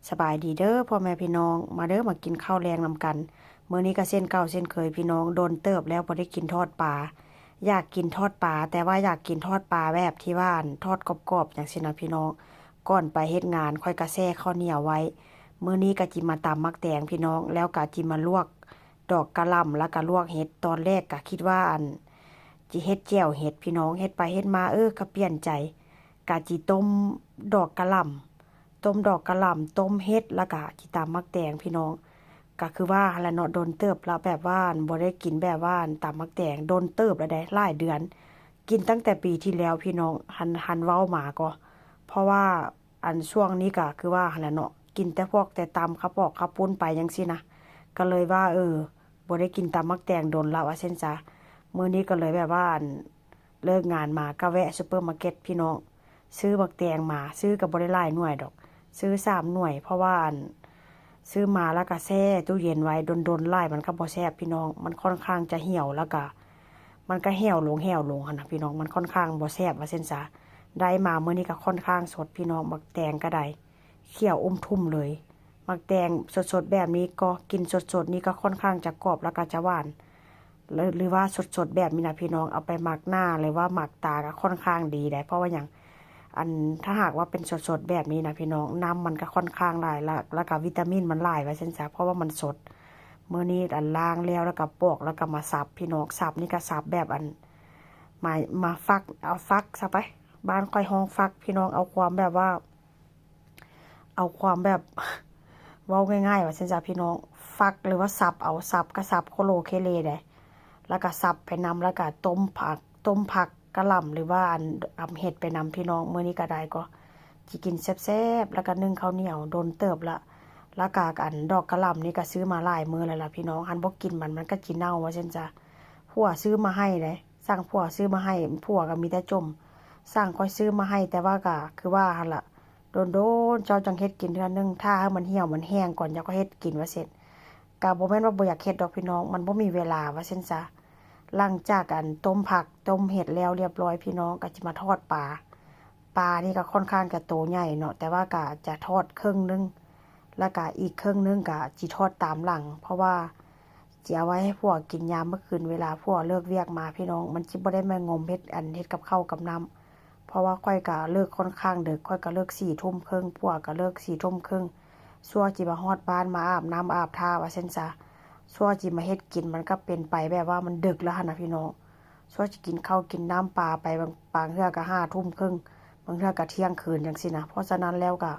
สบายดีเด้อพ่อแม่พี่น้องมาเด้อมากินข้าวแรงนำกันมื้อนี้ก็เส้นเก่าเส้นเคยพี่น้องโดนเติบแล้วบ่ได้กินทอดปลาอยากกินทอดปลาแต่ว่าอยากกินทอดปลาแบบที่ว่าทอดกรอบๆจังซี่นะพี่น้องก่อนไปเฮ็ดงานค่อยกะแซ่ข้าวเหนียวไว้มื้อนี้ก็จิมาตำมักแตงพี่น้องแล้วก็จิมาลวกดอกกะหล่ำแล้วก็ลวกเห็ดตอนแรกก็คิดว่าจิเฮ็ดแจ่วเห็ดพี่น้องเฮ็ดไปเฮ็ดมาก็เปลี่ยนใจกะจิต้มดอกกะหล่ำ ต้มดอกกะหล่ำต้มเฮ็ดแล้วก็จิตำมักแตงพี่น้องก็คือว่าหั่นล่ะเนาะโดนเติบแล้วแบบว่าบ่ได้กินแบบว่าตำมักแตงโดนเติบแล้วได้หลายเดือนกินตั้งแต่ปีที่แล้วพี่น้องหันเว้ามาก็เพราะว่าช่วงนี้ก็คือว่าหั่นล่ะเนาะกินแต่พวกแต่ตำข้าวปอกข้าวปุ้นไปจังซี่นะก็เลยว่าบ่ได้กินตำมักแตงโดนแล้วว่าเส้นซะมื้อนี้ก็เลยแบบว่าเลิกงานมาก็แวะซุปเปอร์มาร์เก็ตพี่น้องซื้อมักแตงมาซื้อก็บ่ได้หลายหน่วยดอก ซื้อ3หน่วยเพราะว่าซื้อมาแล้วก็แช่ตู้เย็นไว้ดนๆไล่มันก็บ่แซ่บพี่น้องมันค่อนข้างจะเหี่ยวแล้วก็มันก็เหี่ยวลงหั่นน่ะพี่น้องมันค่อนข้างบ่แซ่บว่าเส้นซะได้มามื้อนี้ก็ค่อนข้างสดพี่น้องมักแตงก็ได้เขียวอมทุ่มเลยมักแตงสดๆแบบนี้ก็กินสดๆนี่ก็ค่อนข้างจะกรอบแล้วก็จะหวานหรือว่าสดๆแบบนี้นะพี่น้องเอาไปหมักหน้าหรือว่าหมักตาก็ค่อนข้างดีได้เพราะว่าหยังถ้าหากว่าเป็นสดๆแบบนี้นะพี่น้องน้ำมันก็ค่อนข้างหลายแล้วก็วิตามินมันหลายไว้เส้นซะเพราะว่ามันสดมื้อนี้ล้างแล้วก็ปอกแล้วก็มาสับพี่น้องสับนี่ก็สับแบบมาฟักเอาฟักซะไปบ้านค่อยห้องฟักพี่น้องเอาความแบบว่าเอาความแบบ เว้าง่ายๆว่าเส้นซะพี่น้องฟักหรือว่าสับเอาสับก็สับโคโลเคเลได้แล้วก็สับไปนำแล้วก็ต้มผักกะหล่ำหรือว่าเห็ดไปนำพี่น้องมื้อนี้ก็ได้ก็สิกินแซ่บๆแล้วก็นึ่งข้าวเหนียวโดนเติบละแล้วก็ดอกกะหล่ำนี่ก็ซื้อมาหลายมื้อแล้วล่ะพี่น้องหันบ่กินมันก็สิเน่าว่าซั่นจ้ะผัวซื้อมาให้เด้สั่งผัวซื้อมาให้ผัวก็มีแต่จมสั่งค่อยซื้อมาให้แต่ว่าก็คือว่าหั่นล่ะโดนๆเจ้าจังเฮ็ดกินเทื่อนึงถ้าให้มันเหี่ยวมันแห้งก่อนแล้วก็เฮ็ดกินว่าเสร็จก็บ่แม่นว่าบ่อยากเฮ็ดดอกพี่น้องมันบ่มีเวลาว่าซั่นจ้ะ หลังจากต้มผักต้มเห็ดแล้วเรียบร้อยพี่น้องก็จะมาทอดปลานี่ก็ค่อนข้างจะโตใหญ่เนาะแต่ว่าก็จะทอดครึ่งนึงแล้วก็อีกครึ่งนึงก็จิทอดตามหลังเพราะว่าจะเอาไว้ให้พวกกินยามเมื่อคืนเวลาพวกเลิกเวียกมาพี่น้องมันสิบ่ได้มางมเฮ็ดกับข้าวกับน้ำเพราะว่าค่อยก็เลิกค่อนข้างดึกค่อยก็เลิก4:30พวกก็เลิก4:30ซั่วจิมาฮอดบ้านมาอาบน้ำอาบท่าว่าซั่นซะ ซั่วจิมาเฮ็ดกินมันก็เป็นไปแบบว่ามันดึกแล้วหั่นน่ะพี่น้องซั่วสิกินข้าวกินน้ำปลาไปบางเทื่อก็5:30บางเทื่อก็เที่ยงคืนจังซี่นะเพราะฉะนั้นแล้วก็